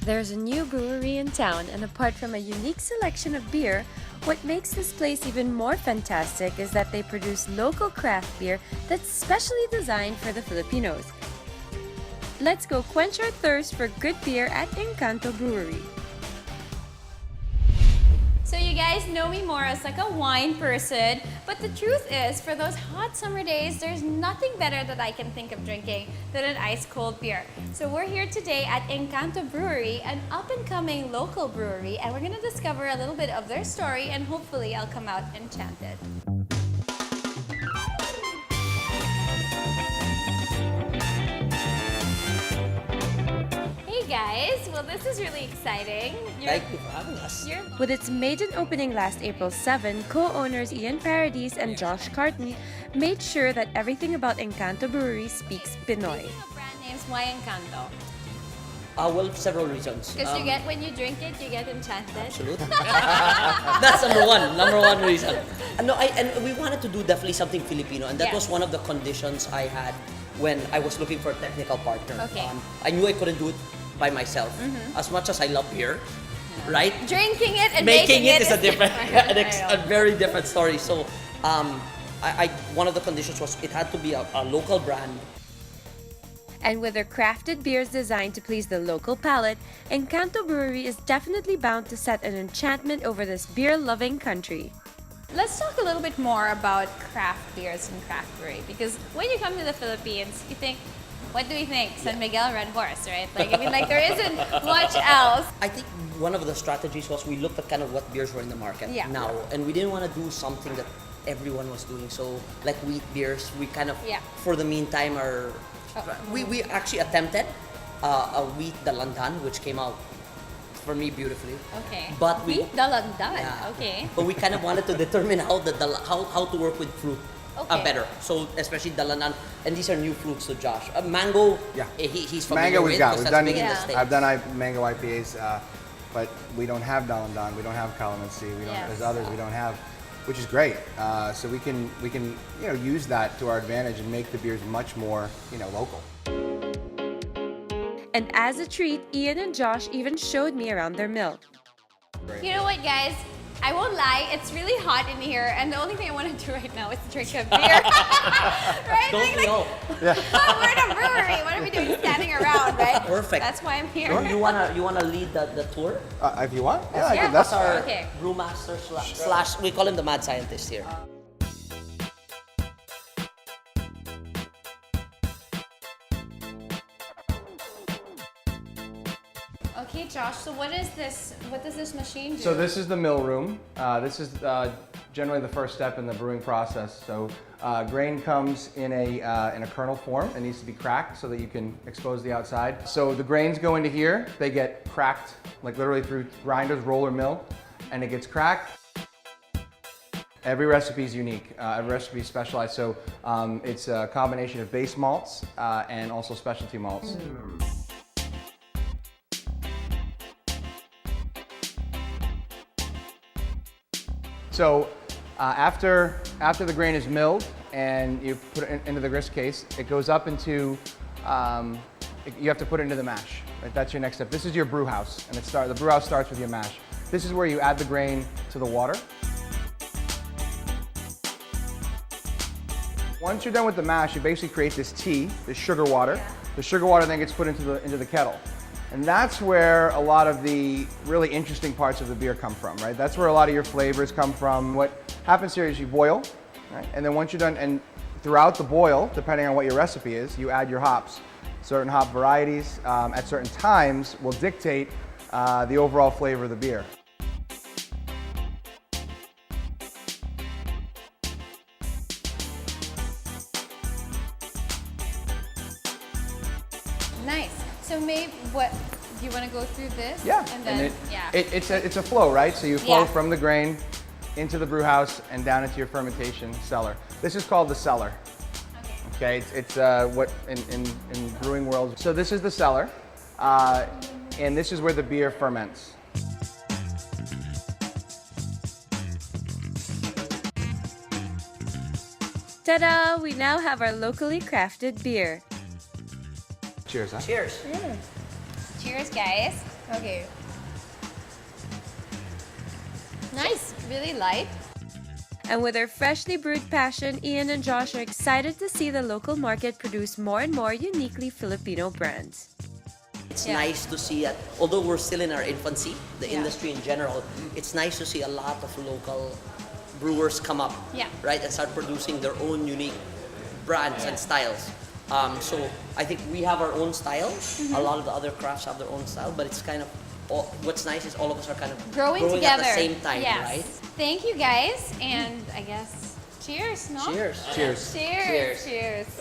There's a new brewery in town, and apart from a unique selection of beer, what makes this place even more fantastic is that they produce local craft beer that's specially designed for the Filipinos. Let's go quench our thirst for good beer at Engkanto Brewery. So you guys know me more as like a wine person, but the truth is, for those hot summer days, there's nothing better that I can think of drinking than an ice-cold beer. So we're here today at Engkanto Brewery, an up-and-coming local brewery, and we're gonna discover a little bit of their story, and hopefully I'll come out enchanted. Guys, well, this is really exciting. Thank you for having us. With its maiden opening last April 7, co-owners Ian Paradis and Josh Carton made sure that everything about Engkanto Brewery speaks Pinoy. Speaking of brand names, why Engkanto? Well, several reasons. Because you get, when you drink it, you get enchanted. Absolutely. That's number one reason. And we wanted to do definitely something Filipino, and that was one of the conditions I had when I was looking for a technical partner. Okay. I knew I couldn't do it by myself. As much as I love beer, right? Drinking it and making it is a different, a very different story. So, one of the conditions was it had to be a local brand. And with their crafted beers designed to please the local palate, Engkanto Brewery is definitely bound to set an enchantment over this beer-loving country. Let's talk a little bit more about craft beers and craft brewery, because when you come to the Philippines, you think, what do we think? San Miguel, Red Horse, right? Like, I mean, like, there isn't much else. I think one of the strategies was we looked at kind of what beers were in the market now, and we didn't want to do something that everyone was doing. So, like wheat beers, we kind of, for the meantime, we actually attempted a wheat dalandan, which came out for me beautifully. Okay. But wheat dalandan. Okay. But we kind of wanted to determine how to work with fruit. Better. So especially dalandan, and these are new fruits to Josh. Mango, he's familiar mango with. We've got. We've done. I've done mango IPAs, but we don't have dalandan. We don't have calamansi. We don't. There's others we don't have, which is great. So we can use that to our advantage and make the beers much more local. And as a treat, Ian and Josh even showed me around their mill. You know what, guys? I won't lie, it's really hot in here, and the only thing I want to do right now is drink a beer. Right? Don't we all? We're in a brewery. What are we doing standing around, right? Perfect. That's why I'm here. You wanna lead the tour? If you want, That's our brewmaster slash. We call him the mad scientist here. Okay, Josh, so what does this machine do? So this is the mill room. This is generally the first step in the brewing process. So grain comes in a kernel form. It needs to be cracked so that you can expose the outside. So the grains go into here. They get cracked, like literally through grinders, roller mill, and it gets cracked. Every recipe is unique. Every recipe is specialized. So it's a combination of base malts and also specialty malts. So after the grain is milled and you put it into the grist case, it goes up into, you have to put it into the mash. Right? That's your next step. This is your brew house, and the brew house starts with your mash. This is where you add the grain to the water. Once you're done with the mash, you basically create this tea, this sugar water. The sugar water then gets put into the kettle. And that's where a lot of the really interesting parts of the beer come from, right? That's where a lot of your flavors come from. What happens here is you boil, right? And then once you're done, and throughout the boil, depending on what your recipe is, you add your hops. Certain hop varieties at certain times will dictate the overall flavor of the beer. Nice. So maybe do you want to go through this? Yeah. And then It's a flow, right? So you flow from the grain into the brew house and down into your fermentation cellar. This is called the cellar. Okay. It's what in brewing world. So this is the cellar, and this is where the beer ferments. Ta-da! We now have our locally crafted beer. Cheers, huh? Cheers. Cheers, guys. Okay. Nice, really light. And with their freshly brewed passion, Ian and Josh are excited to see the local market produce more and more uniquely Filipino brands. It's nice to see that, although we're still in our infancy, the industry in general, it's nice to see a lot of local brewers come up, right, and start producing their own unique brands and styles. So I think we have our own style. A lot of the other crafts have their own style, but it's kind of, what's nice is all of us are kind of growing together at the same time, right? Thank you guys, and I guess cheers, no? Cheers. Cheers. Cheers. Cheers.